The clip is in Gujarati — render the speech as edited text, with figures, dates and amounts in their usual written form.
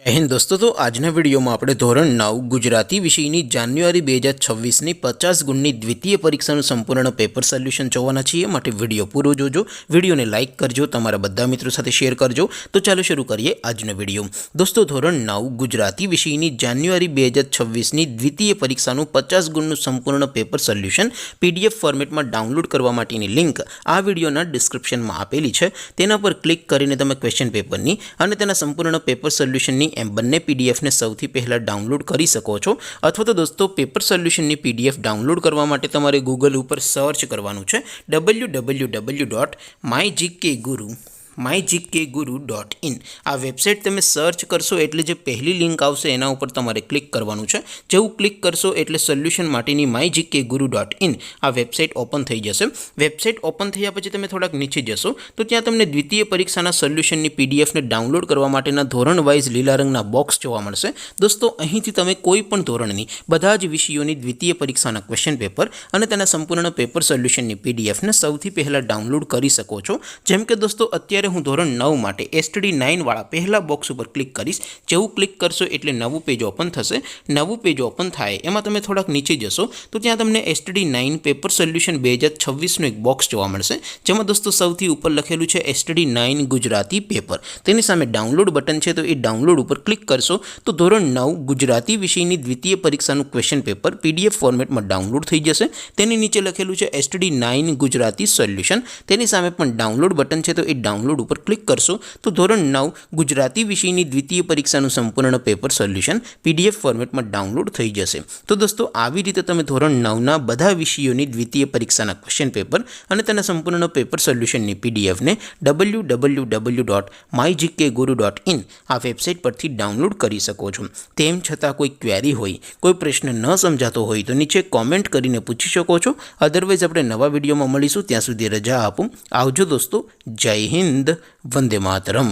जय हिंद दोस्तों। तो आजना वीडियो में આપણે ધોરણ 9 ગુજરાતી વિષયની જાન્યુઆરી 2026ની 50 ગુણની દ્વિતીય પરીક્ષાનું સંપૂર્ણ પેપર સોલ્યુશન જોવાના છીએ। માટે વિડિયો પૂરો જોજો, વિડિયોને લાઇક કરજો, તમારા બધા મિત્રો સાથે શેર કરજો। તો ચાલો શરૂ કરીએ આજનો વિડિયો। દોસ્તો ધોરણ 9 ગુજરાતી વિષયની જાન્યુઆરી 2026ની દ્વિતીય પરીક્ષાનું 50 ગુણનું સંપૂર્ણ પેપર સોલ્યુશન પીડીએફ ફોર્મેટમાં ડાઉનલોડ કરવા માટેની લિંક આ વિડિયોના ડિસ્ક્રિપ્શનમાં આપેલી છે। તેના પર ક્લિક કરીને તમે ક્વેશ્ચન પેપરની અને તેના સંપૂર્ણ પેપર સોલ્યુશનની એમ બંને પીડીએફને સૌથી પહેલાં ડાઉનલોડ કરી શકો છો। અથવા તો દોસ્તો પેપર સોલ્યુશનની પીડીએફ ડાઉનલોડ કરવા માટે તમારે ગૂગલ ઉપર સર્ચ કરવાનું છે www.mygkguru.in। આ વેબસાઇટ તમે સર્ચ કરશો એટલે જે પહેલી લિંક આવશે એના ઉપર તમારે ક્લિક કરવાનું છે। જેવું ક્લિક કરશો એટલે સોલ્યુશન માટેની mygkguru.in આ વેબસાઇટ ઓપન થઈ જશે। વેબસાઇટ ઓપન થયા પછી તમે થોડાક નીચે જશો તો ત્યાં તમને દ્વિતીય પરીક્ષાના સોલ્યુશનની પીડીએફને ડાઉનલોડ કરવા માટેના ધોરણ વાઇઝ લીલા રંગના બોક્સ જોવા મળશે। દોસ્તો અહીંથી તમે કોઈ પણ ધોરણની બધા જ વિષયોની દ્વિતીય પરીક્ષાના ક્વેશ્ચન પેપર અને તેના સંપૂર્ણ પેપર સોલ્યુશનની પીડીએફને સૌથી પહેલાં ડાઉનલોડ કરી શકો છો। જેમ કે દોસ્તો અત્યારે હું ધોરણ 9 માટે STD9 વાળા પહેલા બોક્સ ઉપર ક્લિક કરીશ। જેવું ક્લિક કરશો એટલે નવું પેજ ઓપન થશે। નવું પેજ ઓપન થાય એમાં તમે થોડાક નીચે જશો તો ત્યાં તમને STD9 પેપર સોલ્યુશન 2026નું એક બોક્સ જોવા મળશે, જેમાં દોસ્તો સૌથી ઉપર લખેલું છે STD9 ગુજરાતી પેપર। તેની સામે ડાઉનલોડ બટન છે, તો એ ડાઉનલોડ ઉપર ક્લિક કરશો તો ધોરણ 9 ગુજરાતી વિષયની દ્વિતીય પરીક્ષાનું ક્વેશ્ચન પેપર PDF ફોર્મેટમાં ડાઉનલોડ થઈ જશે। તેની નીચે લખેલું છે STD9 ગુજરાતી સોલ્યુશન। તેની સામે પણ ડાઉનલોડ બટન છે, તો એ ડાઉનલોડ ઉપર ક્લિક કરશો તો ધોરણ 9 ગુજરાતી વિષયની દ્વિતીય પરીક્ષાનું સંપૂર્ણ પેપર સોલ્યુશન PDF ફોર્મેટમાં ડાઉનલોડ થઈ જશે। તો દોસ્તો આવી રીતે તમે ધોરણ 9ના બધા વિષયોની દ્વિતીય પરીક્ષાના ક્વેશ્ચન પેપર અને તેના સંપૂર્ણ પેપર સોલ્યુશનની પીડીએફને www.mygkguru.in આ વેબસાઇટ પરથી ડાઉનલોડ કરી શકો છો। તેમ છતાં કોઈ ક્વેરી હોય, કોઈ પ્રશ્ન ન સમજાતો હોય તો નીચે કોમેન્ટ કરીને પૂછી શકો છો। અધરવાઇઝ આપણે નવા વિડીયોમાં મળીશું, ત્યાં સુધી રજા આપો। આવજો દોસ્તો, જય હિન્દ, વંદે માતરમ।